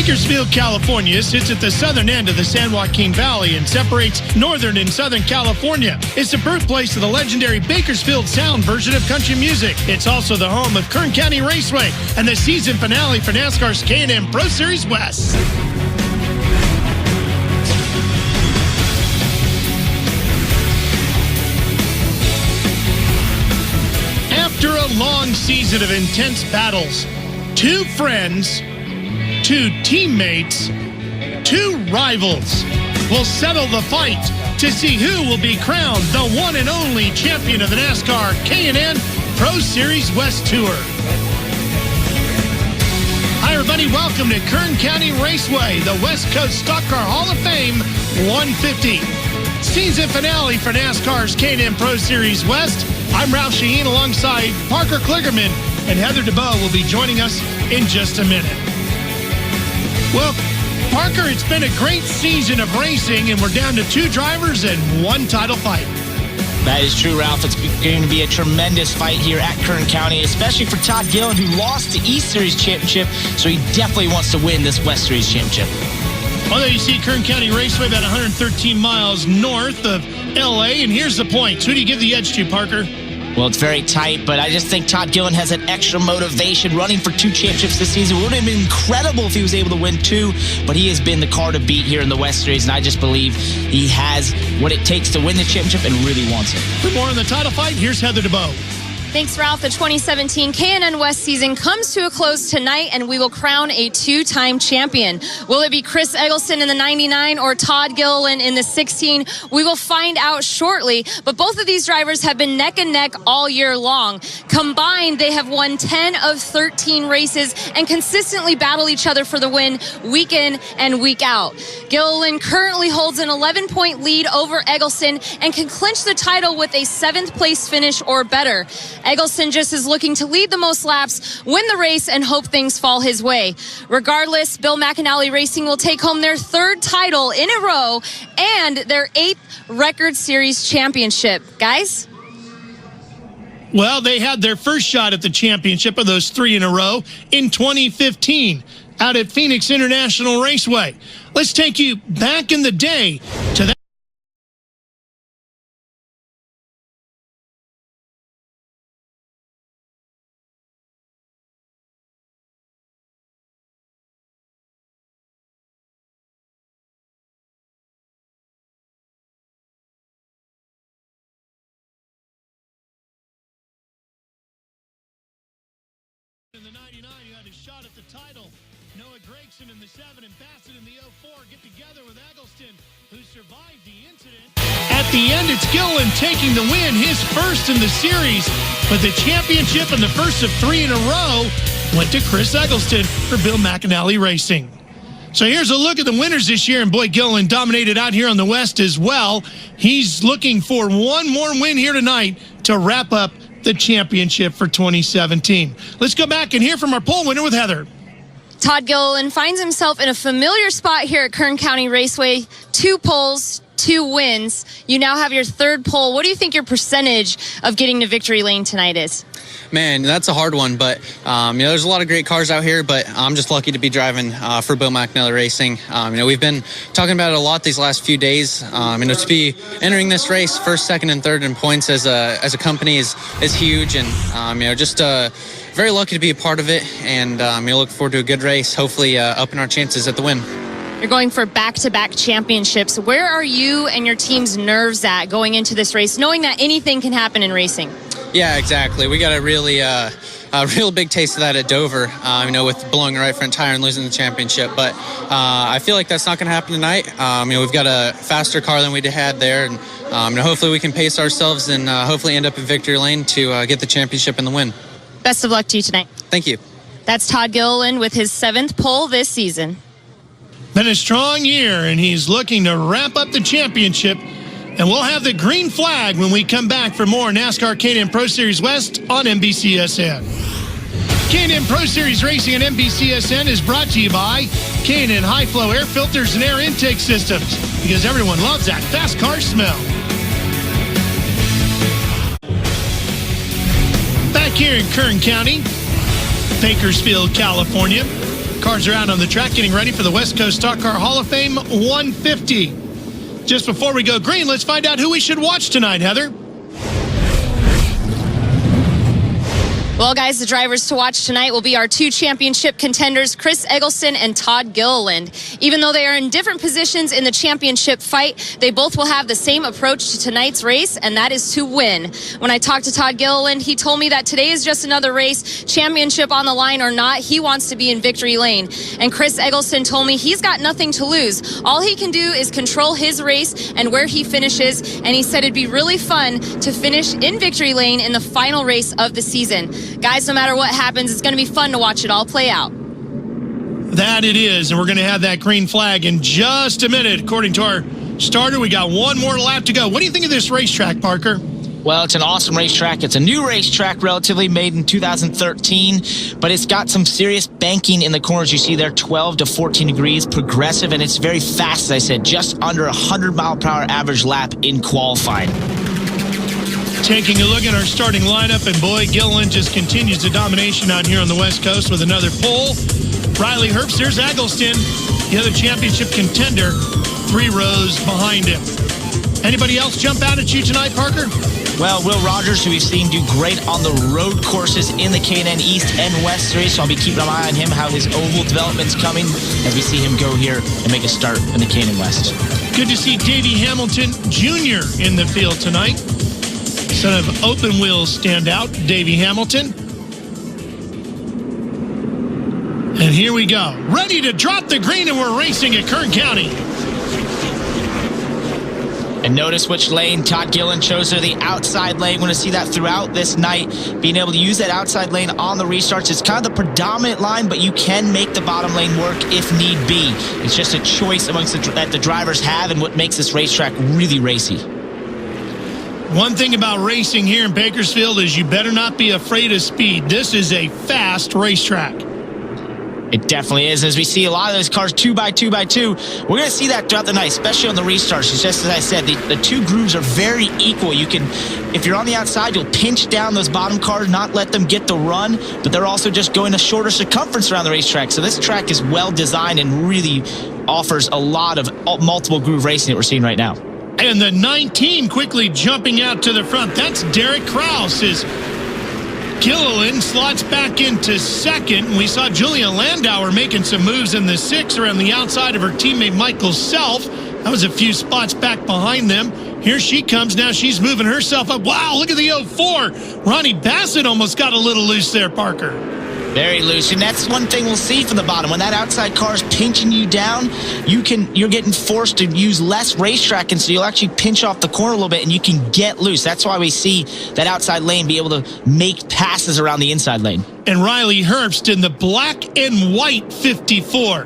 Bakersfield, California sits at the southern end of the San Joaquin Valley and separates northern and southern California. It's the birthplace of the legendary Bakersfield Sound version of country music. It's also the home of Kern County Raceway and the season finale for NASCAR's K&N Pro Series West. After a long season of intense battles, two friends, two teammates, two rivals will settle the fight to see who will be crowned the one and only champion of the NASCAR K&N Pro Series West Tour. Hi, everybody. Welcome to Kern County Raceway, the West Coast Stock Car Hall of Fame 150. Season finale for NASCAR's K&N Pro Series West. I'm Ralph Shaheen alongside Parker Kligerman, and Heather DeBow will be joining us in just a minute. Well, Parker, it's been a great season of racing, and we're down to two drivers and one title fight. That is true, Ralph. It's going to be a tremendous fight here at Kern County, especially for Todd Gilliland, who lost the East Series Championship, so he definitely wants to win this West Series Championship. Although you see Kern County Raceway about 113 miles north of L.A., and here's the points. Who do you give the edge to, Parker? Well, it's very tight, but I just think Todd Gilliland has an extra motivation running for two championships this season. It would have been incredible if he was able to win two, but he has been the car to beat here in the West Series, and I just believe he has what it takes to win the championship and really wants it. For more on the title fight, here's Heather DeBow. Thanks, Ralph. The 2017 K&N West season comes to a close tonight, and we will crown a two-time champion. Will it be Chris Eggleston in the 99 or Todd Gilliland in the 16? We will find out shortly, but both of these drivers have been neck and neck all year long. Combined, they have won 10 of 13 races and consistently battle each other for the win week in and week out. Gilliland currently holds an 11-point lead over Eggleston and can clinch the title with a 7th place finish or better. Eggleston just is looking to lead the most laps, win the race, and hope things fall his way. Regardless, Bill McAnally Racing will take home their 3rd title in a row and their 8th record series championship. Guys? Well, they had their first shot at the championship of those 3 in a row in 2015 out at Phoenix International Raceway. Let's take you back in the day to that. In the 99, you had a shot at the title. Noah Gregson in the 7 and Bassett in the 04 get together with Eggleston, who survived the incident. At the end, it's Gilliland taking the win, his first in the series. But the championship and the first of 3 in a row went to Chris Eggleston for Bill McAnally Racing. So here's a look at the winners this year, and boy, Gilliland dominated out here on the West as well. He's looking for one more win here tonight to wrap up the championship for 2017. Let's go back and hear from our poll winner with Heather. Todd Gilliland finds himself in a familiar spot here at Kern County Raceway. 2 poles, 2 wins. You now have your 3rd pole. What do you think your percentage of getting to victory lane tonight is? Man, that's a hard one, but there's a lot of great cars out here, but I'm just lucky to be driving for Bill McAnally Racing. We've been talking about it a lot these last few days. To be entering this race first, second, and third in points as a company is huge, and very lucky to be a part of it, and look forward to a good race, hopefully upping our chances at the win. You're going for back-to-back championships. Where are you and your team's nerves at going into this race, knowing that anything can happen in racing? Yeah, exactly. We got a real big taste of that at Dover, with blowing a right front tire and losing the championship. But I feel like that's not going to happen tonight. We've got a faster car than we had there, and hopefully we can pace ourselves and hopefully end up in victory lane to get the championship and the win. Best of luck to you tonight. Thank you. That's Todd Gilliland with his 7th pole this season. Been a strong year, and he's looking to wrap up the championship. And we'll have the green flag when we come back for more NASCAR K&N Pro Series West on NBCSN. K&N Pro Series Racing on NBCSN is brought to you by K&N High Flow Air Filters and Air Intake Systems, because everyone loves that fast car smell. Back here in Kern County, Bakersfield, California, Cars are out on the track getting ready for the West Coast Stock Car Hall of Fame 150. Just before we go green, let's find out who we should watch tonight, Heather. Well, guys, the drivers to watch tonight will be our 2 championship contenders, Chris Eggleston and Todd Gilliland. Even though they are in different positions in the championship fight, they both will have the same approach to tonight's race, and that is to win. When I talked to Todd Gilliland, he told me that today is just another race, championship on the line or not, he wants to be in victory lane. And Chris Eggleston told me he's got nothing to lose. All he can do is control his race and where he finishes, and he said it'd be really fun to finish in victory lane in the final race of the season. Guys, no matter what happens, it's going to be fun to watch it all play out. That it is, and we're going to have that green flag in just a minute. According to our starter, we got one more lap to go. What do you think of this racetrack, Parker? Well, it's an awesome racetrack. It's a new racetrack, relatively made in 2013, but it's got some serious banking in the corners. You see there, 12 to 14 degrees, progressive, and it's very fast, as I said, just under 100-mile-per-hour average lap in qualifying. Taking a look at our starting lineup, and boy, Gilliland just continues the domination out here on the West Coast with another pole. Riley Herbst, there's Eggleston, the other championship contender, 3 rows behind him. Anybody else jump out at you tonight, Parker? Well, Will Rogers, who we've seen do great on the road courses in the K&N East and West Series, so I'll be keeping an eye on him, how his oval development's coming as we see him go here and make a start in the K&N West. Good to see Davey Hamilton Jr. in the field tonight. Son of open wheel standout, Davey Hamilton. And here we go. Ready to drop the green, and we're racing at Kern County. And notice which lane Todd Gilliland chose there, the outside lane. We're going to see that throughout this night, being able to use that outside lane on the restarts. It's kind of the predominant line, but you can make the bottom lane work if need be. It's just a choice amongst that the drivers have, and what makes this racetrack really racy. One thing about racing here in Bakersfield is you better not be afraid of speed. This is a fast racetrack. It definitely is. As we see a lot of those cars 2x2x2, we're going to see that throughout the night, especially on the restarts. It's just as I said, the 2 grooves are very equal. You can, if you're on the outside, you'll pinch down those bottom cars, not let them get the run, but they're also just going a shorter circumference around the racetrack. So this track is well designed and really offers a lot of multiple groove racing that we're seeing right now. And the 19 quickly jumping out to the front. That's Derek Krause as Gilliland slots back into second. We saw Julia Landauer making some moves in the 6 around the outside of her teammate Michael Self. That was a few spots back behind them. Here she comes now. She's moving herself up. Wow, look at the 04. Ronnie Bassett almost got a little loose there, Parker. Very loose, and that's one thing we'll see from the bottom. When that outside car is pinching you down, you're getting forced to use less racetrack, and so you'll actually pinch off the corner a little bit, and you can get loose. That's why we see that outside lane be able to make passes around the inside lane. And Riley Herbst in the black and white 54.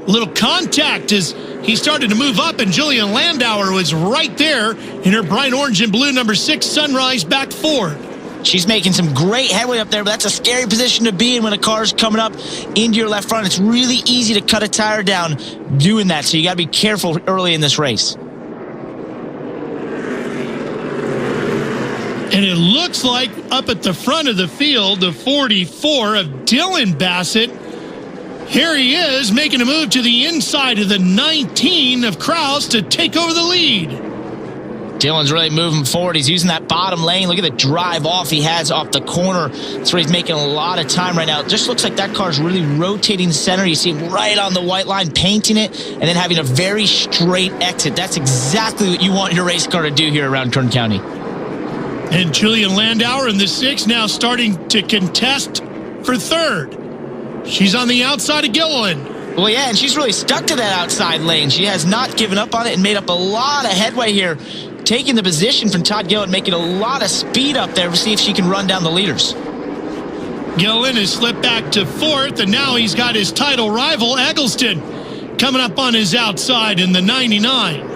Little contact as he started to move up, and Julia Landauer was right there in her bright orange and blue number 6 Sunrise back forward. She's making some great headway up there, but that's a scary position to be in when a car's coming up into your left front. It's really easy to cut a tire down doing that, so you got to be careful early in this race. And it looks like up at the front of the field, the 44 of Dylan Bassett. Here he is making a move to the inside of the 19 of Krause to take over the lead. Dylan's really moving forward. He's using that bottom lane. Look at the drive off he has off the corner. That's where he's making a lot of time right now. It just looks like that car's really rotating center. You see him right on the white line, painting it, and then having a very straight exit. That's exactly what you want your race car to do here around Kern County. And Julia Landauer in the 6 now starting to contest for 3rd. She's on the outside of Gilliland. Well, yeah, and she's really stuck to that outside lane. She has not given up on it and made up a lot of headway here, taking the position from Todd Gilliland, making a lot of speed up there to see if she can run down the leaders. Gilliland has slipped back to 4th, and now he's got his title rival, Eggleston, coming up on his outside in the 99.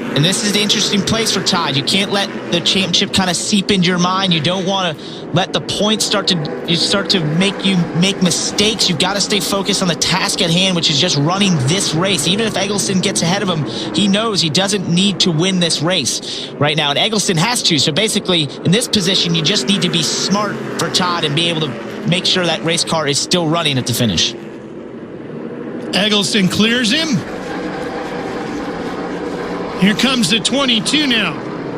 And this is the interesting place for Todd. You can't let the championship kind of seep into your mind. You don't want to let the points start to make you make mistakes. You've got to stay focused on the task at hand, which is just running this race. Even if Eggleston gets ahead of him, he knows he doesn't need to win this race right now, and Eggleston has to. So basically, in this position, you just need to be smart for Todd and be able to make sure that race car is still running at the finish. Eggleston clears him. Here comes the 22 now.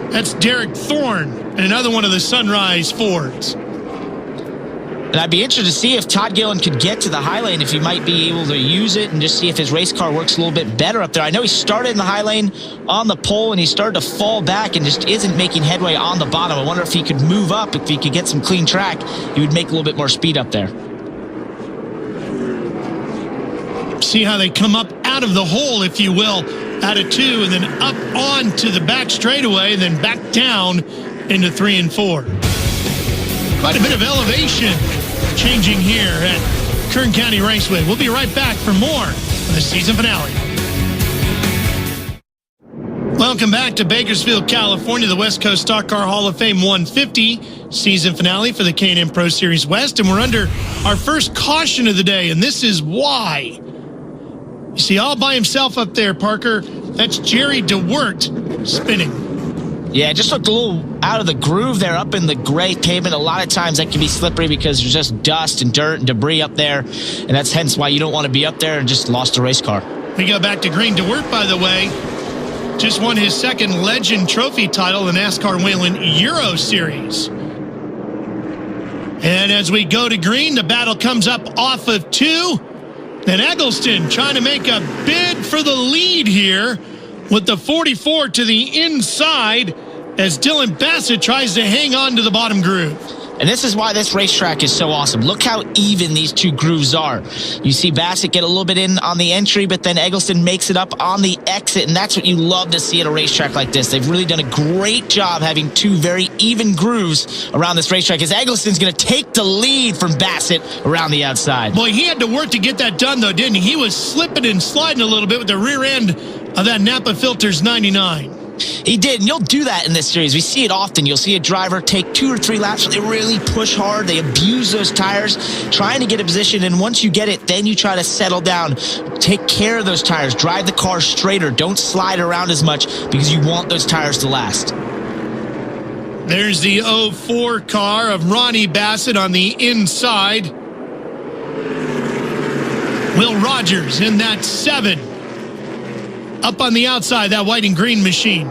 That's Derek Thorne, and another one of the Sunrise Fords. And I'd be interested to see if Todd Gilliland could get to the high lane, if he might be able to use it and just see if his race car works a little bit better up there. I know he started in the high lane on the pole and he started to fall back and just isn't making headway on the bottom. I wonder if he could move up, if he could get some clean track, he would make a little bit more speed up there. See how they come up out of the hole, if you will, out of 2, and then up on to the back straightaway, and then back down into 3 and 4. Quite a bit of elevation changing here at Kern County Raceway. We'll be right back for more of the season finale. Welcome back to Bakersfield, California, the West Coast Stock Car Hall of Fame 150 season finale for the K&N Pro Series West, and we're under our first caution of the day, and this is why. You see all by himself up there, Parker. That's Jerry DeWert spinning. Yeah, it just looked a little out of the groove there up in the gray pavement. A lot of times that can be slippery because there's just dust and dirt and debris up there, and that's hence why you don't want to be up there and just lost a race car. We go back to green. DeWert, by the way, just won his second Legend Trophy title in the NASCAR Whelen Euro Series. And as we go to green, the battle comes up off of 2. And Eggleston trying to make a bid for the lead here with the 44 to the inside as Dylan Bassett tries to hang on to the bottom groove. And this is why this racetrack is so awesome. Look how even these two grooves are. You see Bassett get a little bit in on the entry, but then Eggleston makes it up on the exit, and that's what you love to see at a racetrack like this. They've really done a great job having two very even grooves around this racetrack, as Eggleston's going to take the lead from Bassett around the outside. Boy, he had to work to get that done, though, didn't he? He was slipping and sliding a little bit with the rear end of that Napa Filters 99. He did, and you'll do that in this series. We see it often. You'll see a driver take 2 or 3 laps where they really push hard. They abuse those tires, trying to get a position, and once you get it, then you try to settle down. Take care of those tires. Drive the car straighter. Don't slide around as much because you want those tires to last. There's the 04 car of Ronnie Bassett on the inside. Will Rogers in that 7. Up on the outside, that white and green machine.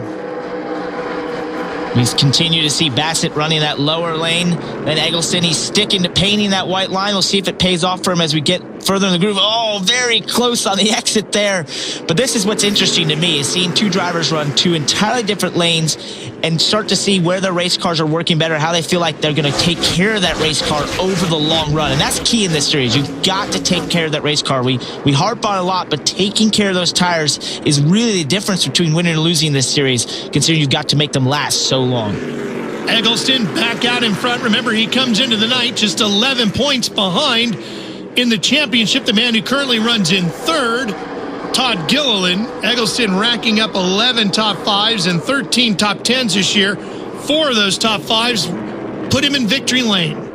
We continue to see Bassett running that lower lane. Then Eggleston, he's sticking to painting that white line. We'll see if it pays off for him as we get further in the groove. Oh, very close on the exit there. But this is what's interesting to me, is seeing two drivers run 2 entirely different lanes and start to see where their race cars are working better, how they feel like they're going to take care of that race car over the long run. And that's key in this series. You've got to take care of that race car. We harp on it a lot, but taking care of those tires is really the difference between winning and losing this series, considering you've got to make them last so long. Eggleston back out in front. Remember, he comes into the night just 11 points behind in the championship. The man who currently runs in 3rd, Todd Gilliland. Eggleston racking up 11 top 5s and 13 top 10s this year. 4 of those top 5s put him in victory lane.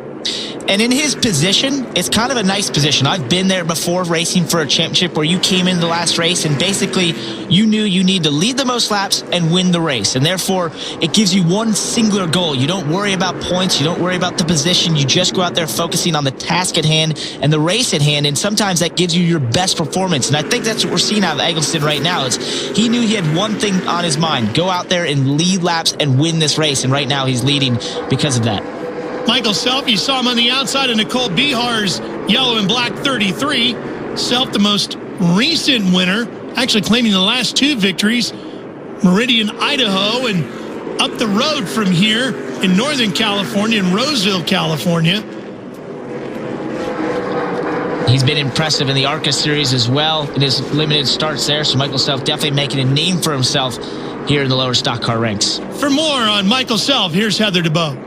And in his position, it's kind of a nice position. I've been there before racing for a championship where you came in the last race and basically you knew you need to lead the most laps and win the race. And therefore, it gives you one singular goal. You don't worry about points. You don't worry about the position. You just go out there focusing on the task at hand and the race at hand. And sometimes that gives you your best performance. And I think that's what we're seeing out of Eggleston right now. He knew he had one thing on his mind: go out there and lead laps and win this race. And right now he's leading because of that. Michael Self, you saw him on the outside of Nicole Bihar's yellow and black 33. Self, the most recent winner, actually claiming the last 2 victories, Meridian, Idaho, and up the road from here in Northern California, in Roseville, California. He's been impressive in the ARCA series as well in his limited starts there. So Michael Self definitely making a name for himself here in the lower stock car ranks. For more on Michael Self, here's Heather DeBow.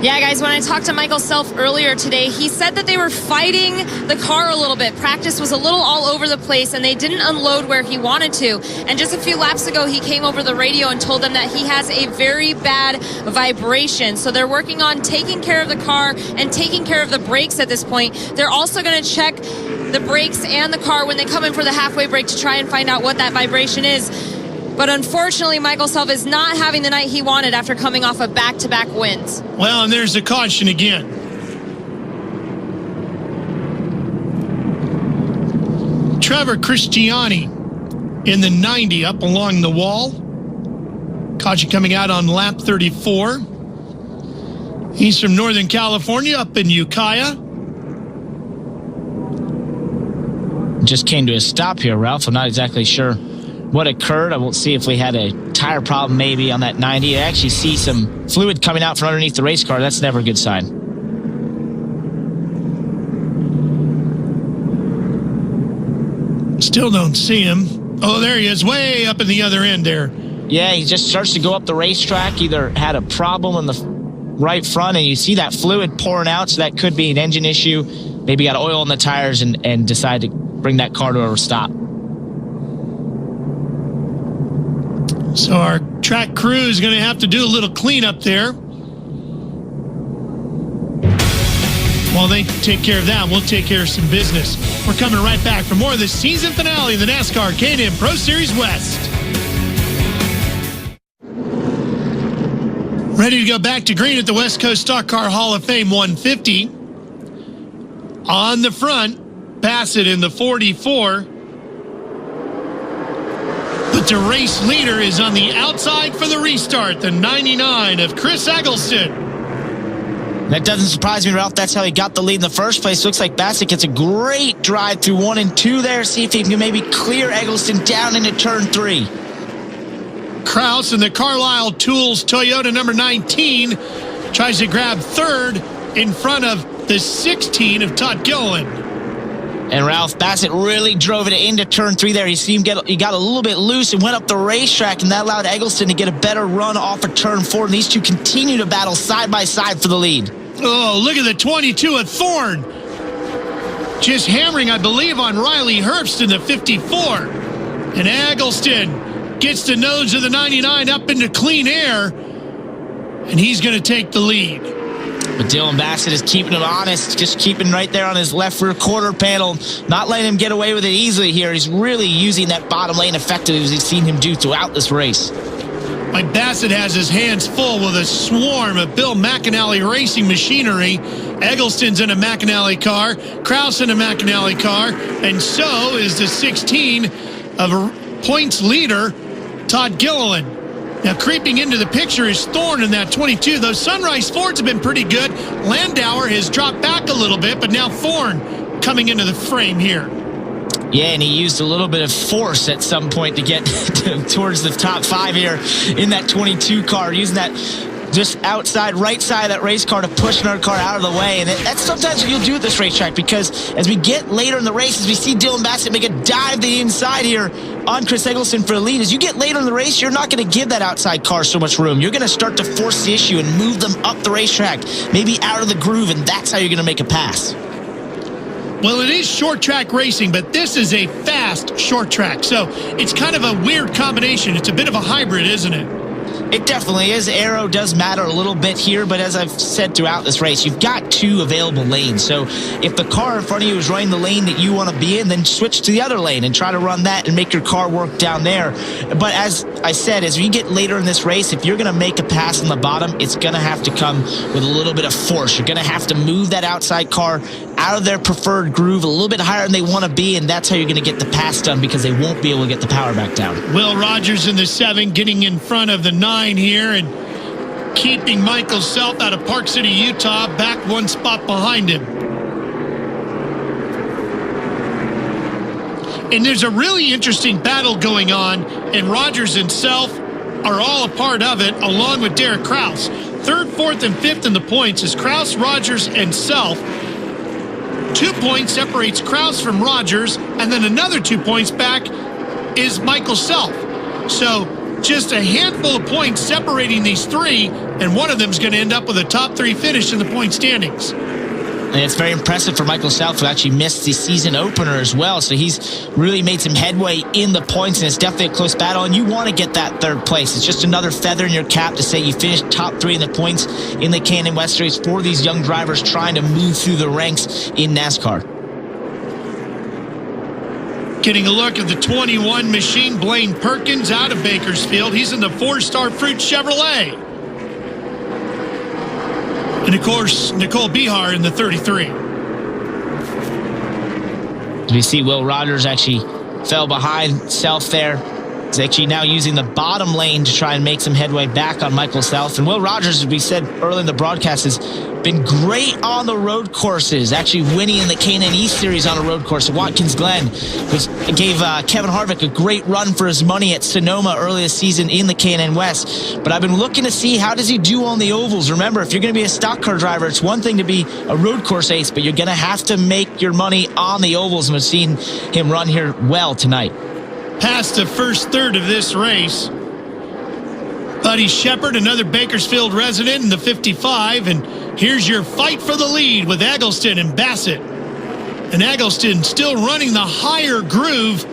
Yeah, guys, when I talked to Michael Self earlier today, he said that they were fighting the car a little bit. Practice was a little all over the place, and they didn't unload where he wanted to. And just a few laps ago, he came over the radio and told them that he has a very bad vibration. So they're working on taking care of the car and taking care of the brakes at this point. They're also going to check the brakes and the car when they come in for the halfway break to try and find out what that vibration is. But unfortunately, Michael Self is not having the night he wanted after coming off of back-to-back wins. Well, and there's the caution again. Trevor Christiani in the 90 up along the wall. Caught you coming out on lap 34. He's from Northern California, up in Ukiah. Just came to a stop here, Ralph. I'm not exactly sure what occurred. I will see if we had a tire problem maybe on that 90. I actually see some fluid coming out from underneath the race car. That's never a good sign. Still don't see him. Oh, there he is, way up in the other end there. Yeah, he just starts to go up the racetrack. Either had a problem in the right front, and you see that fluid pouring out, so that could be an engine issue. Maybe got oil in the tires and decide to bring that car to a stop. So our track crew is going to have to do a little cleanup there. While they take care of that, we'll take care of some business. We're coming right back for more of the season finale of the NASCAR K&N Pro Series West. Ready to go back to green at the West Coast Stock Car Hall of Fame 150. On the front, Bassett in the 44. But the race leader is on the outside for the restart, the 99 of Chris Eggleston. That doesn't surprise me, Ralph. That's how he got the lead in the first place. Looks like Bassett gets a great drive through 1 and 2 there. See if he can maybe clear Eggleston down into turn 3. Kraus in the Carlisle Tools Toyota number 19 tries to grab third in front of the 16 of Todd Gilliland. And Ralph, Bassett really drove it into turn 3 there. He got a little bit loose and went up the racetrack, and that allowed Eggleston to get a better run off of turn 4. And these two continue to battle side by side for the lead. Oh, look at the 22 of Thorne. Just hammering, I believe, on Riley Herbst in the 54. And Eggleston gets the nose of the 99 up into clean air, and he's going to take the lead. But Dylan Bassett is keeping him honest, just keeping right there on his left rear quarter panel, not letting him get away with it easily here. He's really using that bottom lane effectively, as we've seen him do throughout this race. Mike Bassett has his hands full with a swarm of Bill McAnally racing machinery. Eggleston's in a McAnally car, Kraus in a McAnally car, and so is the 16 of a points leader, Todd Gilliland. Now, creeping into the picture is Thorne in that 22. Those Sunrise Fords have been pretty good. Landauer has dropped back a little bit, but now Thorne coming into the frame here. Yeah, and he used a little bit of force at some point to get towards the top 5 here in that 22 car, using that just outside, right side of that race car to push another car out of the way. And that's sometimes what you'll do at this racetrack, because as we get later in the race, as we see Dylan Bassett make a dive to the inside here on Chris Eggleston for the lead, as you get later in the race, you're not going to give that outside car so much room. You're going to start to force the issue and move them up the racetrack, maybe out of the groove, and that's how you're going to make a pass. Well, it is short track racing, but this is a fast short track. So it's kind of a weird combination. It's a bit of a hybrid, isn't it? It definitely is. Aero does matter a little bit here, but as I've said throughout this race, you've got 2 available lanes. So if the car in front of you is running the lane that you want to be in, then switch to the other lane and try to run that and make your car work down there. But as I said, as we get later in this race, if you're going to make a pass on the bottom, it's going to have to come with a little bit of force. You're going to have to move that outside car out of their preferred groove a little bit higher than they want to be, and that's how you're going to get the pass done, because they won't be able to get the power back down. Will Rogers in the 7 getting in front of the 9 here and keeping Michael Self out of Park City, Utah, back 1 spot behind him. And there's a really interesting battle going on, and Rogers and Self are all a part of it, along with Derek Kraus. 3rd, 4th, and 5th in the points is Kraus, Rogers, and Self. 2 points separates Kraus from Rogers, and then another 2 points back is Michael Self. So just a handful of points separating these 3, and one of them is going to end up with a top 3 finish in the point standings. And it's very impressive for Michael Self, who actually missed the season opener as well. So he's really made some headway in the points, and it's definitely a close battle. And you want to get that 3rd place. It's just another feather in your cap to say you finished top 3 in the points in the K&N West Series for these young drivers trying to move through the ranks in NASCAR. Getting a look at the 21 machine, Blaine Perkins out of Bakersfield. He's in the 4-star Fruit Chevrolet. And, of course, Nicole Bihar in the 33. We see Will Rogers actually fell behind Self there. He's actually now using the bottom lane to try and make some headway back on Michael Self. And Will Rogers, as we said earlier in the broadcast, has been great on the road courses, actually winning in the K&N East Series on a road course at Watkins Glen, which gave Kevin Harvick a great run for his money at Sonoma early this season in the K&N West. But I've been looking to see how does he do on the ovals. Remember, if you're going to be a stock car driver, it's one thing to be a road course ace, but you're going to have to make your money on the ovals, and we've seen him run here well tonight. Past the first third of this race, Buddy Shepard, another Bakersfield resident in the 55, and here's your fight for the lead with Eggleston and Bassett. And Eggleston still running the higher groove,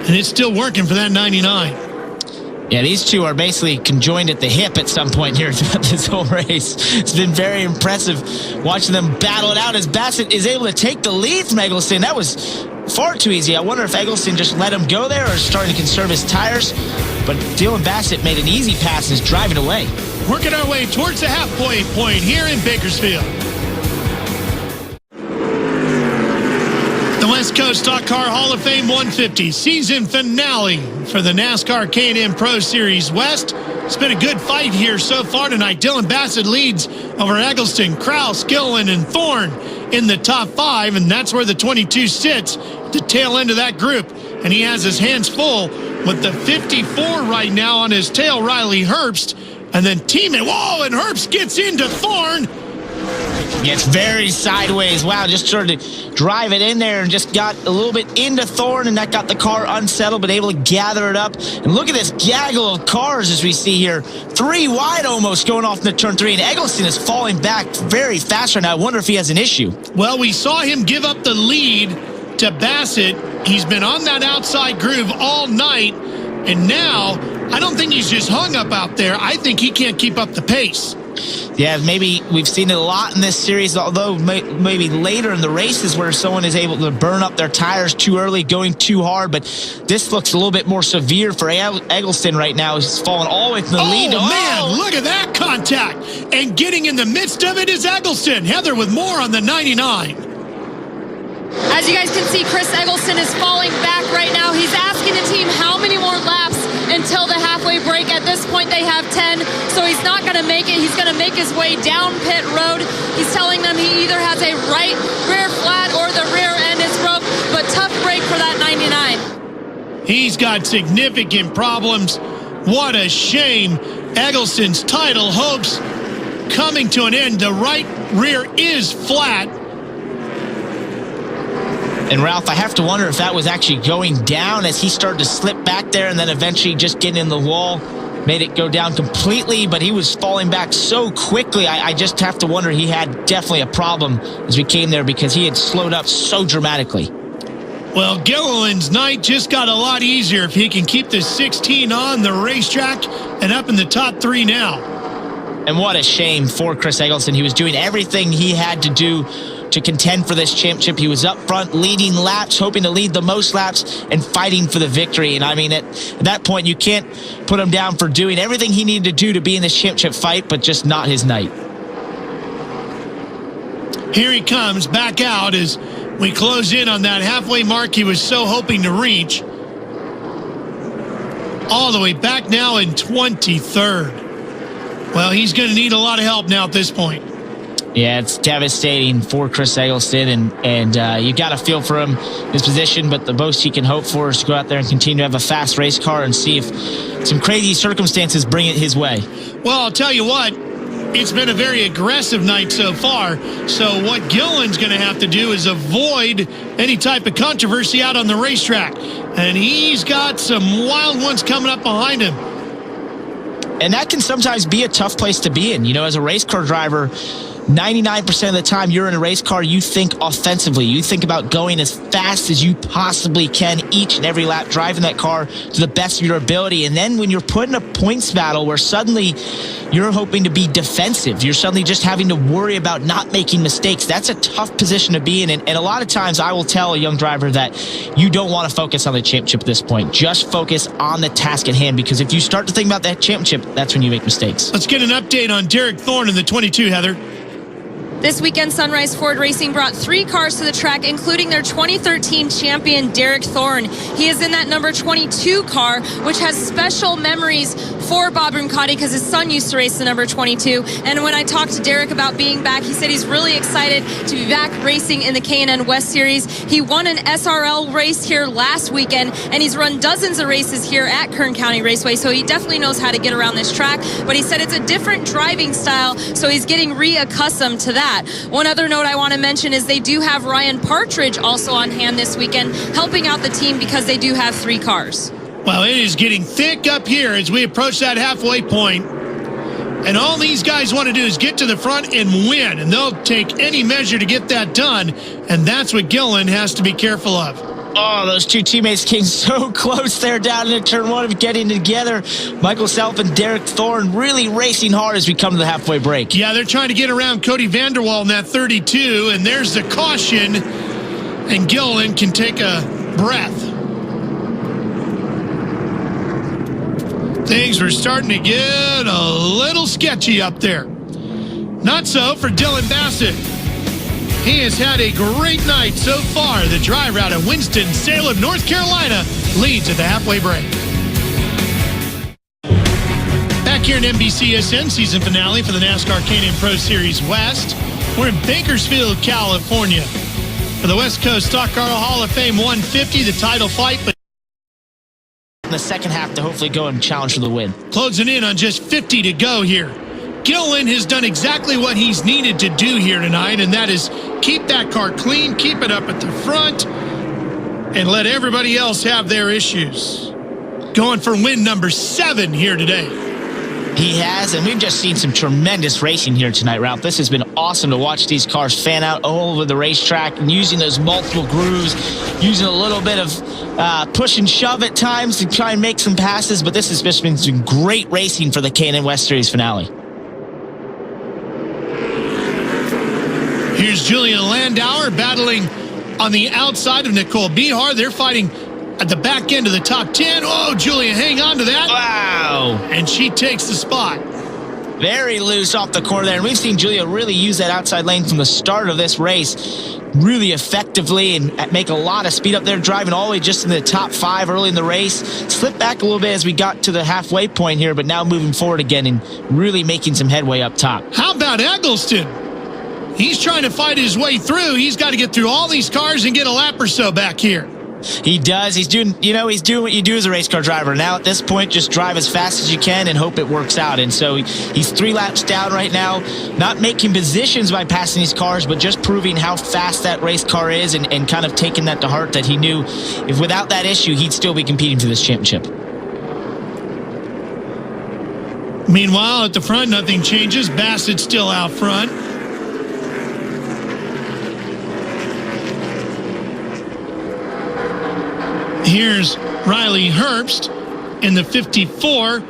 and it's still working for that 99. Yeah, these two are basically conjoined at the hip at some point here throughout this whole race. It's been very impressive watching them battle it out as Bassett is able to take the lead from Eggleston. That was far too easy. I wonder if Eggleston just let him go there or is starting to conserve his tires. But Dylan Bassett made an easy pass and is driving away. Working our way towards the halfway point here in Bakersfield. The West Coast Stock Car Hall of Fame 150 season finale for the NASCAR K&N Pro Series West. It's been a good fight here so far tonight. Dylan Bassett leads over Eggleston, Kraus, Gilliland, and Thorne in the top 5, and that's where the 22 sits, the tail end of that group. And he has his hands full with the 54 right now on his tail, Riley Herbst, and then teammate. Whoa, and Herbst gets into Thorne. Gets very sideways. Wow, just started to drive it in there and just got a little bit into Thorne, and that got the car unsettled, but able to gather it up. And look at this gaggle of cars as we see here. 3 wide almost going off into turn 3, and Eggleston is falling back very fast right now. I wonder if he has an issue. Well, we saw him give up the lead to Bassett. He's been on that outside groove all night, and now I don't think he's just hung up out there. I think he can't keep up the pace. Yeah, maybe we've seen it a lot in this series, although maybe later in the races where someone is able to burn up their tires too early, going too hard. But this looks a little bit more severe for Eggleston right now. He's falling all the way from the lead. Oh, man, look at that contact. And getting in the midst of it is Eggleston. Heather with more on the 99. As you guys can see, Chris Eggleston is falling back right now. He's asking the team how many more laps until the halfway break. At this point, they have 10, so he's not going to make it. He's going to make his way down pit road. He's telling them he either has a right rear flat or the rear end is broke, but tough break for that 99. He's got significant problems. What a shame. Eggleston's title hopes coming to an end. The right rear is flat. And Ralph, I have to wonder if that was actually going down as he started to slip back there and then eventually just getting in the wall. Made it go down completely, but he was falling back so quickly. I just have to wonder he had definitely a problem as we came there because he had slowed up so dramatically. Well, Gilliland's night just got a lot easier if he can keep the 16 on the racetrack and up in the top 3 now. And what a shame for Chris Eggleston. He was doing everything he had to do to contend for this championship. He was up front, leading laps, hoping to lead the most laps, and fighting for the victory. And I mean, at that point, you can't put him down for doing everything he needed to do to be in this championship fight, but just not his night. Here he comes back out as we close in on that halfway mark he was so hoping to reach. All the way back now in 23rd. Well, he's going to need a lot of help now at this point. Yeah, it's devastating for Chris Eggleston, and you got to feel for him, his position, but the most he can hope for is to go out there and continue to have a fast race car and see if some crazy circumstances bring it his way. Well, I'll tell you what, it's been a very aggressive night so far, so what Gilliland's going to have to do is avoid any type of controversy out on the racetrack, and he's got some wild ones coming up behind him. And that can sometimes be a tough place to be in. You know, as a race car driver, 99% of the time you're in a race car, you think offensively. You think about going as fast as you possibly can each and every lap, driving that car to the best of your ability. And then when you're put in a points battle where suddenly you're hoping to be defensive, you're suddenly just having to worry about not making mistakes. That's a tough position to be in. And a lot of times I will tell a young driver that you don't want to focus on the championship at this point. Just focus on the task at hand, because if you start to think about that championship, that's when you make mistakes. Let's get an update on Derek Thorne in the 22, Heather. This weekend, Sunrise Ford Racing brought 3 cars to the track, including their 2013 champion, Derek Thorne. He is in that number 22 car, which has special memories for Bob Roncati because his son used to race the number 22. And when I talked to Derek about being back, he said he's really excited to be back racing in the K&N West Series. He won an SRL race here last weekend, and he's run dozens of races here at Kern County Raceway, so he definitely knows how to get around this track. But he said it's a different driving style, so he's getting reaccustomed to that. One other note I want to mention is they do have Ryan Partridge also on hand this weekend, helping out the team because they do have 3 cars. Well, it is getting thick up here as we approach that halfway point. And all these guys want to do is get to the front and win. And they'll take any measure to get that done. And that's what Gilliland has to be careful of. Oh, those 2 teammates came so close there down in turn 1 of getting together. Michael Self and Derek Thorne really racing hard as we come to the halfway break. Yeah, they're trying to get around Cody Vanderwall in that 32. And there's the caution. And Gilliland can take a breath. Things were starting to get a little sketchy up there. Not so for Dylan Bassett. He has had a great night so far. The driver out of Winston-Salem, North Carolina, leads at the halfway break. Back here in NBCSN season finale for the NASCAR K&N Pro Series West. We're in Bakersfield, California. For the West Coast Stock Car Hall of Fame 150, the title fight. But in the second half to hopefully go and challenge for the win. Closing in on just 50 to go here. Gilliland has done exactly what he's needed to do here tonight, and that is keep that car clean, keep it up at the front, and let everybody else have their issues. Going for win number 7 here today. He has, and we've just seen some tremendous racing here tonight, Ralph. This has been awesome to watch these cars fan out all over the racetrack and using those multiple grooves, using a little bit of push and shove at times to try and make some passes, but this has just been some great racing for the K&N West Series finale. Here's Julian Landauer battling on the outside of Nicole Behar. They're fighting at the back end of the top 10. Oh, Julia, hang on to that. Wow. And she takes the spot. Very loose off the corner there. And we've seen Julia really use that outside lane from the start of this race really effectively and make a lot of speed up there, driving all the way just in the top 5 early in the race. Slipped back a little bit as we got to the halfway point here, but now moving forward again and really making some headway up top. How about Eggleston? He's trying to fight his way through. He's got to get through all these cars and get a lap or so back here. He does. He's doing what you do as a race car driver. Now at this point, just drive as fast as you can and hope it works out. And so he's 3 laps down right now, not making positions by passing these cars, but just proving how fast that race car is and kind of taking that to heart that he knew if without that issue, he'd still be competing for this championship. Meanwhile, at the front, nothing changes. Bassett's still out front. Here's Riley Herbst in the 54,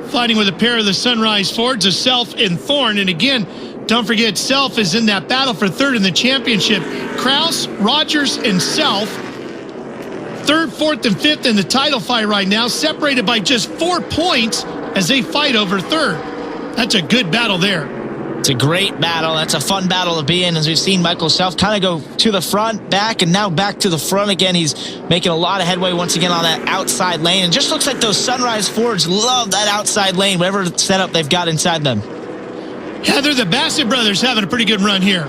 fighting with a pair of the Sunrise Fords, a Self and Thorne. And again, don't forget, Self is in that battle for 3rd in the championship. Kraus, Rogers, and Self, 3rd, 4th, and 5th in the title fight right now, separated by just 4 points as they fight over 3rd. That's a good battle there. It's a great battle. That's a fun battle to be in, as we've seen Michael Self kind of go to the front, back, and now back to the front again. He's making a lot of headway once again on that outside lane. And just looks like those Sunrise Fords love that outside lane, whatever setup they've got inside them. Heather, the Bassett brothers having a pretty good run here.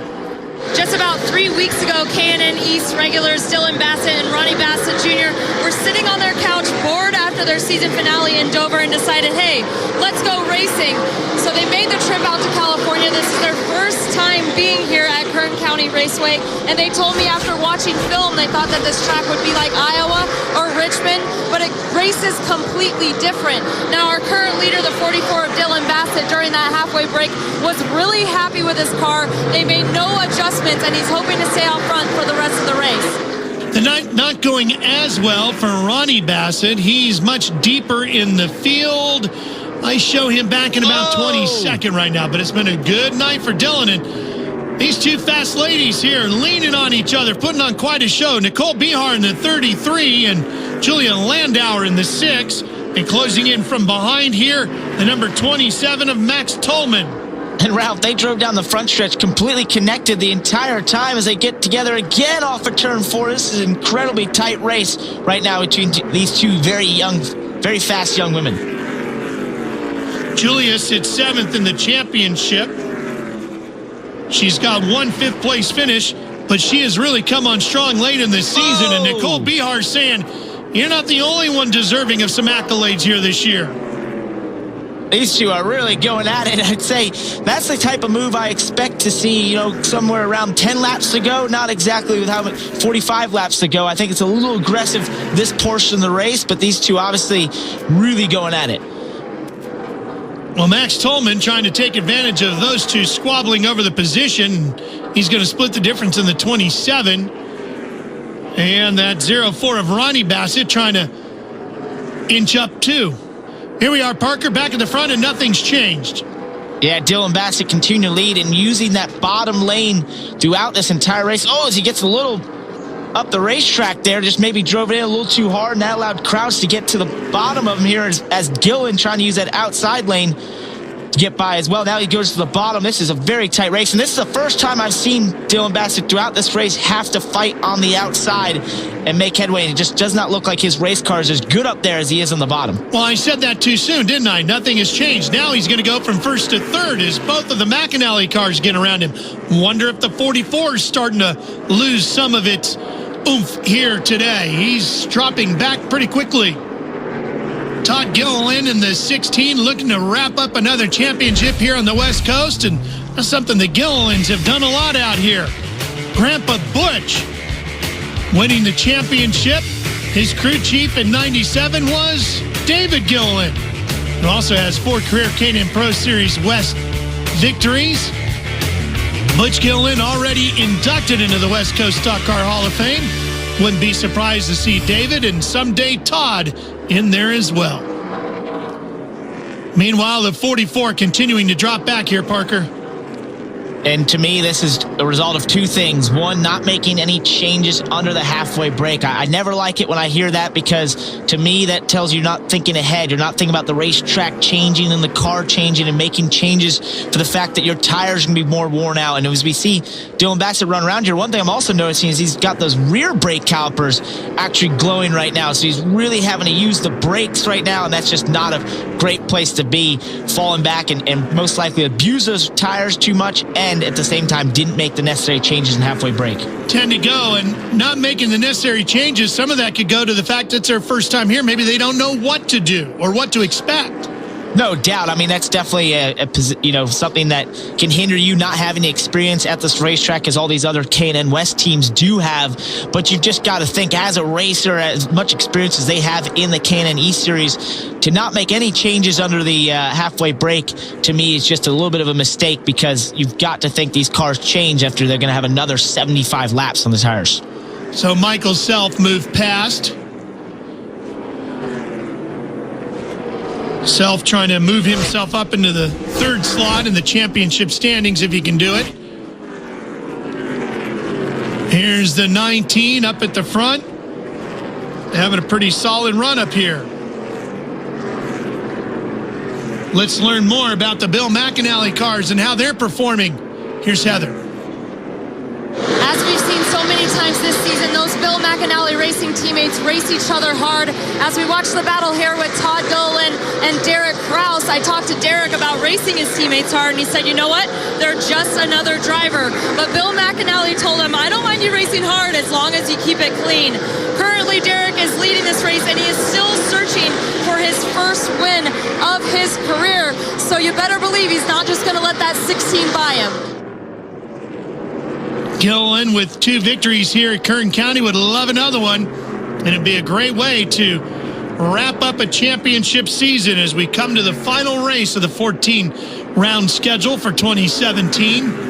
Just about 3 weeks ago, K&N East regulars Dylan Bassett and Ronnie Bassett Jr. were sitting on their couch bored after their season finale in Dover and decided, hey, let's go racing. So they made the trip out to California. This is their first time being here at Kern County Raceway. And they told me after watching film, they thought that this track would be like Iowa or Richmond, but it races completely different. Now, our current leader, the 44 of Dylan Bassett, during that halfway break, was really happy with his car. They made no adjustments, and he's hoping to stay out front for the rest of the race. The night not going as well for Ronnie Bassett. He's much deeper in the field. I show him back in about 22nd right now, but it's been a good night for Dylan. And these 2 fast ladies here leaning on each other, putting on quite a show. Nicole Behar in the 33 and Julian Landauer in the 6. And closing in from behind here, the number 27 of Max Tolman. And Ralph, they drove down the front stretch, completely connected the entire time as they get together again off of turn 4. This is an incredibly tight race right now between these two very young, very fast young women. Julia sits 7th in the championship. She's got one 5th place finish, but she has really come on strong late in this season. And Nicole Bihar saying, you're not the only one deserving of some accolades here this year. These two are really going at it. I'd say that's the type of move I expect to see, somewhere around 10 laps to go. Not exactly with how much, 45 laps to go. I think it's a little aggressive this portion of the race, but these two obviously really going at it. Well, Max Tolman trying to take advantage of those two squabbling over the position. He's going to split the difference in the 27. And that 0-4 of Ronnie Bassett trying to inch up too. Here we are, Parker, back at the front, and nothing's changed. Yeah, Dylan Bassett continuing to lead and using that bottom lane throughout this entire race. As he gets a little up the racetrack there, just maybe drove it in a little too hard, and that allowed Kraus to get to the bottom of him here as Gilliland trying to use that outside lane to get by as well. Now he goes to the bottom. This is a very tight race, and this is the first time I've seen Dylan Bassett throughout this race have to fight on the outside and make headway. And it just does not look like his race car is as good up there as he is on the bottom. Well, I said that too soon, didn't I? Nothing has changed. Now he's going to go from 1st to 3rd as both of the McAnally cars get around him. Wonder if the 44 is starting to lose some of its oomph here today. He's dropping back pretty quickly. Todd Gilliland in the 16 looking to wrap up another championship here on the West Coast, and that's something the Gillilands have done a lot out here. Grandpa Butch winning the championship. His crew chief in 97 was David Gilliland, who also has 4 career K&N Pro Series West victories. Butch Gilliland already inducted into the West Coast Stock Car Hall of Fame. Wouldn't be surprised to see David and someday Todd in there as well. Meanwhile, the 44 continuing to drop back here, Parker. And to me, this is a result of two things. One, not making any changes under the halfway break. I never like it when I hear that, because to me, that tells you not thinking ahead. You're not thinking about the racetrack changing and the car changing and making changes for the fact that your tires are going to be more worn out. And as we see Dylan Bassett run around here, one thing I'm also noticing is he's got those rear brake calipers actually glowing right now. So he's really having to use the brakes right now, and that's just not a great place to be, falling back and most likely abuse those tires too much, and at the same time didn't make the necessary changes in halfway break. 10 to go, and not making the necessary changes, some of that could go to the fact that it's their first time here. Maybe they don't know what to do or what to expect. No doubt. I mean, that's definitely something that can hinder you not having the experience at this racetrack as all these other K&N West teams do have. But you've just got to think, as a racer, as much experience as they have in the K&N E Series, to not make any changes under the halfway break, to me, is just a little bit of a mistake, because you've got to think these cars change after they're going to have another 75 laps on the tires. So Michael Self moved past. Self trying to move himself up into the 3rd slot in the championship standings, if he can do it. Here's the 19 up at the front. Having a pretty solid run up here. Let's learn more about the Bill McAnally cars and how they're performing. Here's Heather. As we've seen so many times this season, those Bill McAnally racing teammates race each other hard. As we watch the battle here with Todd Gilliland and Derek Kraus, I talked to Derek about racing his teammates hard, and he said, you know what? They're just another driver. But Bill McAnally told him, I don't mind you racing hard as long as you keep it clean. Currently, Derek is leading this race, and he is still searching for his first win of his career. So you better believe he's not just going to let that 16 by him. Gilliland with 2 victories here at Kern County would love another one, and it'd be a great way to wrap up a championship season as we come to the final race of the 14-round schedule for 2017.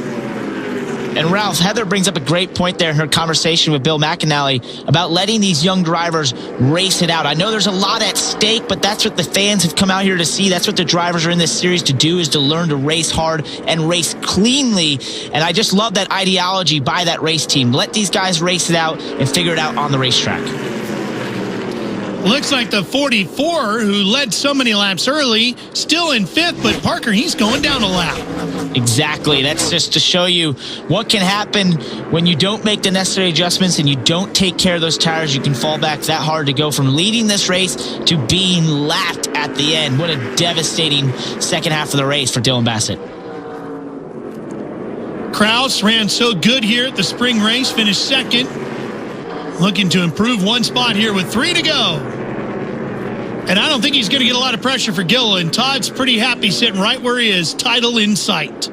And Ralph, Heather brings up a great point there in her conversation with Bill McAnally about letting these young drivers race it out. I know there's a lot at stake, but that's what the fans have come out here to see. That's what the drivers are in this series to do, is to learn to race hard and race cleanly. And I just love that ideology by that race team. Let these guys race it out and figure it out on the racetrack. Looks like the 44, who led so many laps early, still in 5th, but Parker, he's going down a lap. Exactly. That's just to show you what can happen when you don't make the necessary adjustments and you don't take care of those tires. You can fall back that hard to go from leading this race to being lapped at the end. What a devastating second half of the race for Dylan Bassett. Kraus ran so good here at the spring race, finished 2nd. Looking to improve one spot here with 3 to go. And I don't think he's going to get a lot of pressure for Gilliland. Todd's pretty happy sitting right where he is, title in sight.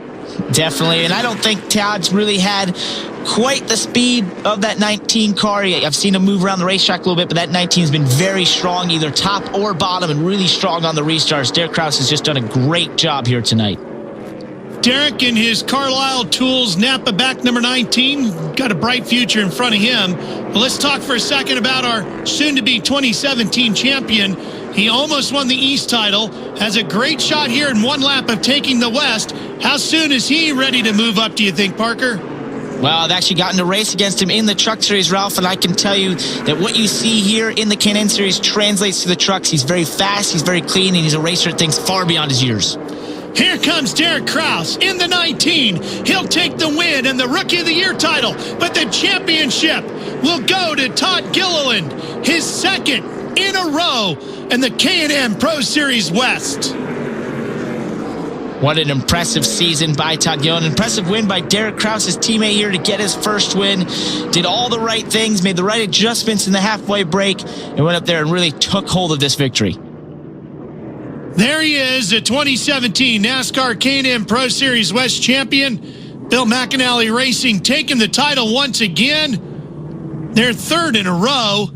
Definitely, and I don't think Todd's really had quite the speed of that 19 car. I've seen him move around the racetrack a little bit, but that 19 has been very strong, either top or bottom, and really strong on the restarts. Derek Kraus has just done a great job here tonight. Derek in his Carlisle Tools Napa back number 19. Got a bright future in front of him. But let's talk for a second about our soon-to-be 2017 champion. He almost won the East title. Has a great shot here in one lap of taking the West. How soon is he ready to move up, do you think, Parker? Well, I've actually gotten to race against him in the Truck Series, Ralph, and I can tell you that what you see here in the K&N Series translates to the trucks. He's very fast, he's very clean, and he's a racer that thinks far beyond his years. Here comes Derek Kraus in the 19. He'll take the win and the Rookie of the Year title, but the championship will go to Todd Gilliland, his 2nd in a row in the K&N Pro Series West. What an impressive season by Todd Gilliland. Impressive win by Derek Kraus, his teammate here, to get his first win. Did all the right things, made the right adjustments in the halfway break, and went up there and really took hold of this victory. There he is, the 2017 NASCAR K&N Pro Series West champion. Bill McAnally Racing taking the title once again. Their 3rd in a row.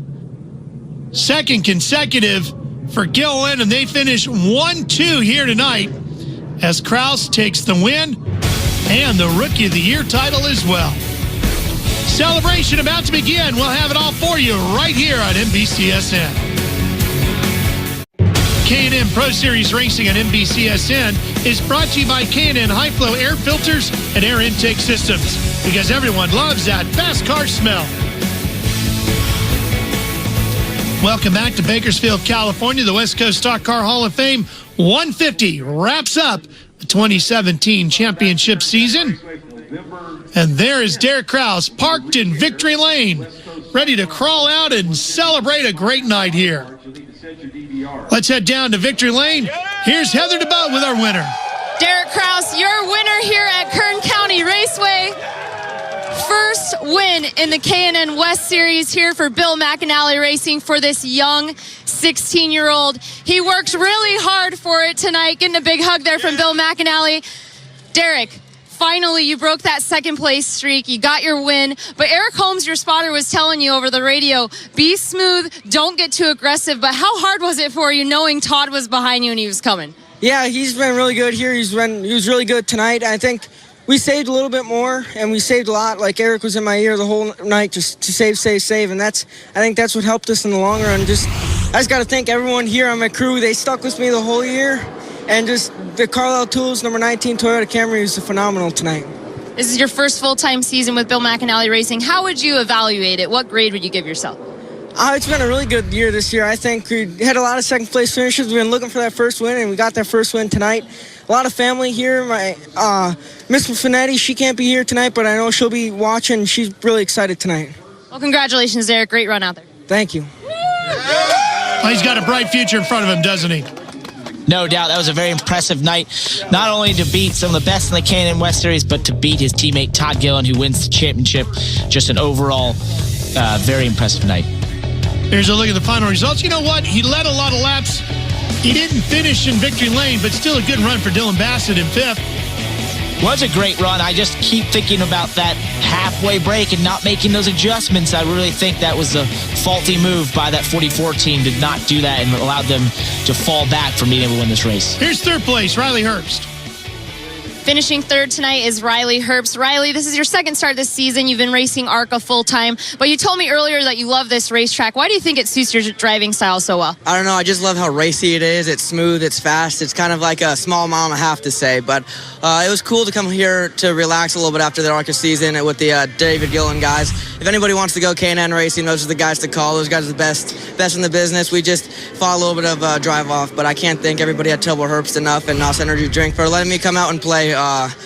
2nd consecutive for Gilliland, and they finish 1-2 here tonight as Kraus takes the win and the Rookie of the Year title as well. Celebration about to begin. We'll have it all for you right here on NBCSN. K&N Pro Series Racing on NBCSN is brought to you by K&N High Flow Air Filters and Air Intake Systems, because everyone loves that fast car smell. Welcome back to Bakersfield, California. The West Coast Stock Car Hall of Fame 150 wraps up the 2017 championship season. And there is Derek Kraus parked in Victory Lane, ready to crawl out and celebrate a great night here. Let's head down to Victory Lane. Here's Heather DeBow with our winner. Derek Kraus, your winner here at Kern County Raceway. First win in the K&N West Series here for Bill McAnally Racing for this young 16-year-old. He worked really hard for it tonight. Getting a big hug there from Bill McAnally. Derek, finally you broke that 2nd place streak. You got your win. But Eric Holmes, your spotter, was telling you over the radio, be smooth, don't get too aggressive. But how hard was it for you knowing Todd was behind you and he was coming? Yeah, he's been really good here. He was really good tonight. I think we saved a little bit more, and we saved a lot. Like Eric was in my ear the whole night just to save. And I think that's what helped us in the long run. I just got to thank everyone here on my crew. They stuck with me the whole year. And just the Carlisle Tools number 19 Toyota Camry was phenomenal tonight. This is your first full-time season with Bill McAnally Racing. How would you evaluate it? What grade would you give yourself? It's been a really good year this year. I think we had a lot of 2nd place finishes. We've been looking for that first win, and we got that first win tonight. A lot of family here. My Miss Finetti, she can't be here tonight, but I know she'll be watching. She's really excited tonight. Well, congratulations, Derek. Great run out there. Thank you. Well, he's got a bright future in front of him, doesn't he? No doubt. That was a very impressive night, not only to beat some of the best in the K&N West Series, but to beat his teammate Todd Gilliland, who wins the championship. Just an overall very impressive night. Here's a look at the final results. You know what? He led a lot of laps. He didn't finish in Victory Lane, but still a good run for Dylan Bassett in 5th. Was a great run. I just keep thinking about that halfway break and not making those adjustments. I really think that was a faulty move by that 44 team to not do that and allowed them to fall back from being able to win this race. Here's 3rd place, Riley Herbst. Finishing third tonight is Riley Herbst. Riley, this is your second start this season. You've been racing ARCA full-time, but you told me earlier that you love this racetrack. Why do you think it suits your driving style so well? I don't know. I just love how racy it is. It's smooth. It's fast. It's kind of like a small mom, I have to say. But it was cool to come here to relax a little bit after the ARCA season with the David Gilliland guys. If anybody wants to go K&N racing, those are the guys to call. Those guys are the best in the business. We just fought a little bit of drive off, but I can't thank everybody at Turbo Herbst enough and NOS Energy Drink for letting me come out and play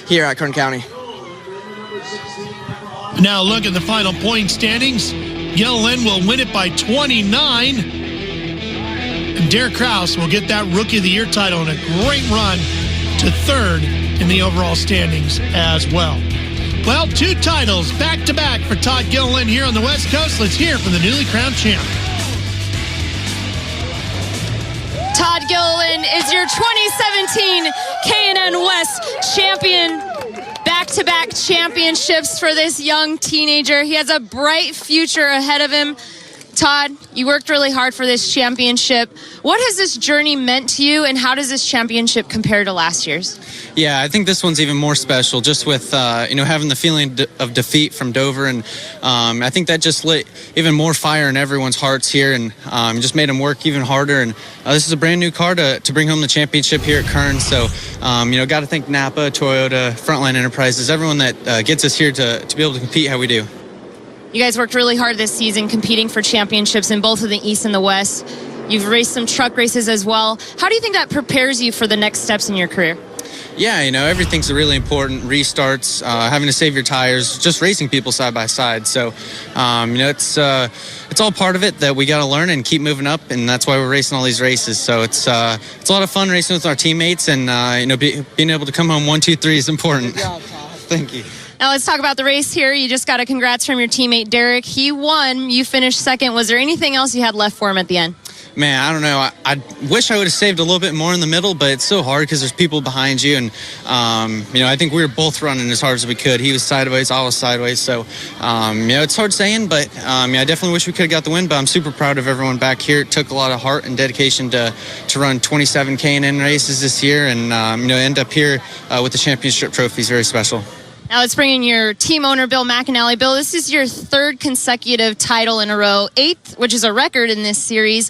here at Kern County. Now look at the final point standings. Gilliland will win it by 29. And Derek Kraus will get that Rookie of the Year title and a great run to third in the overall standings as well. Well, 2 titles back-to-back for Todd Gilliland here on the West Coast. Let's hear from the newly crowned champ. Todd Gilliland is your 2017 K&N West champion. Back-to-back championships for this young teenager. He has a bright future ahead of him. Todd, you worked really hard for this championship. What has this journey meant to you, and how does this championship compare to last year's? Yeah, I think this one's even more special, just with having the feeling of defeat from Dover, and I think that just lit even more fire in everyone's hearts here, and just made them work even harder. And this is a brand new car to bring home the championship here at Kern. So, got to thank Napa, Toyota, Frontline Enterprises, everyone that gets us here to be able to compete how we do. You guys worked really hard this season competing for championships in both of the East and the West. You've raced some truck races as well. How do you think that prepares you for the next steps in your career? Yeah, everything's really important. Restarts, having to save your tires, just racing people side by side. So, it's all part of it that we got to learn and keep moving up, and that's why we're racing all these races. So it's a lot of fun racing with our teammates, and being able to come home 1, 2, 3 is important. Good job, Todd. Thank you. Now let's talk about the race here. You just got a congrats from your teammate Derek. He won. You finished second. Was there anything else you had left for him at the end? Man, I don't know. I wish I would have saved a little bit more in the middle, but it's so hard because there's people behind you. And, I think we were both running as hard as we could. He was sideways, I was sideways. So, it's hard saying, but I definitely wish we could have got the win. But I'm super proud of everyone back here. It took a lot of heart and dedication to run 27 K&N races this year. And, end up here with the championship trophy is very special. Now let's bring in your team owner, Bill McAnally. Bill, this is your 3rd consecutive title in a row, 8th, which is a record in this series.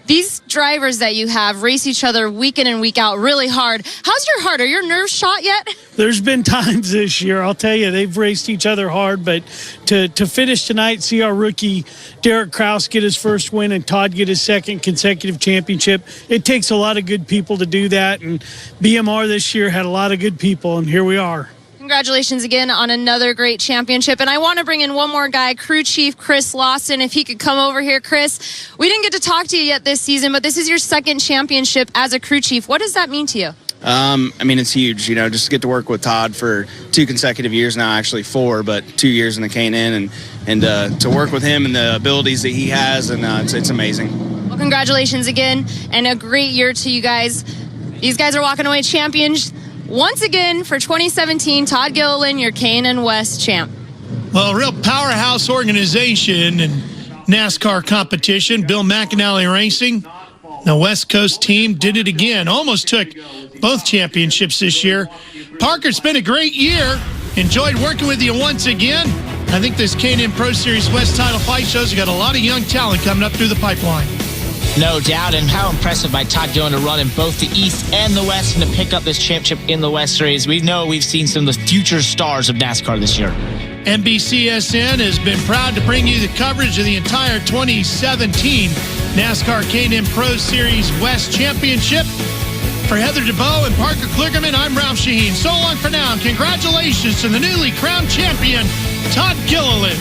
These drivers that you have race each other week in and week out really hard. How's your heart? Are your nerves shot yet? There's been times this year, I'll tell you, they've raced each other hard, but to finish tonight, see our rookie Derek Kraus get his first win and Todd get his 2nd consecutive championship, it takes a lot of good people to do that, and BMR this year had a lot of good people, and here we are. Congratulations again on another great championship. And I want to bring in one more guy, crew chief Chris Lawson, if he could come over here. Chris, we didn't get to talk to you yet this season, but this is your 2nd championship as a crew chief. What does that mean to you? It's huge, just to get to work with Todd for 2 consecutive years now, actually 4, but 2 years in the K&N, and to work with him and the abilities that he has, and it's amazing. Well, congratulations again, and a great year to you guys. These guys are walking away champions. Once again, for 2017, Todd Gilliland, your K&N West champ. Well, a real powerhouse organization and NASCAR competition. Bill McAnally Racing, the West Coast team, did it again. Almost took both championships this year. Parker, it's been a great year. Enjoyed working with you once again. I think this K&N Pro Series West title fight shows you got a lot of young talent coming up through the pipeline. No doubt, and how impressive by Todd Gilliland to run in both the East and the West and to pick up this championship in the West Series. We've seen some of the future stars of NASCAR this year. NBCSN has been proud to bring you the coverage of the entire 2017 NASCAR K&N Pro Series West Championship. For Heather DeBow and Parker Kligerman, I'm Ralph Shaheen. So long for now, and congratulations to the newly crowned champion, Todd Gilliland.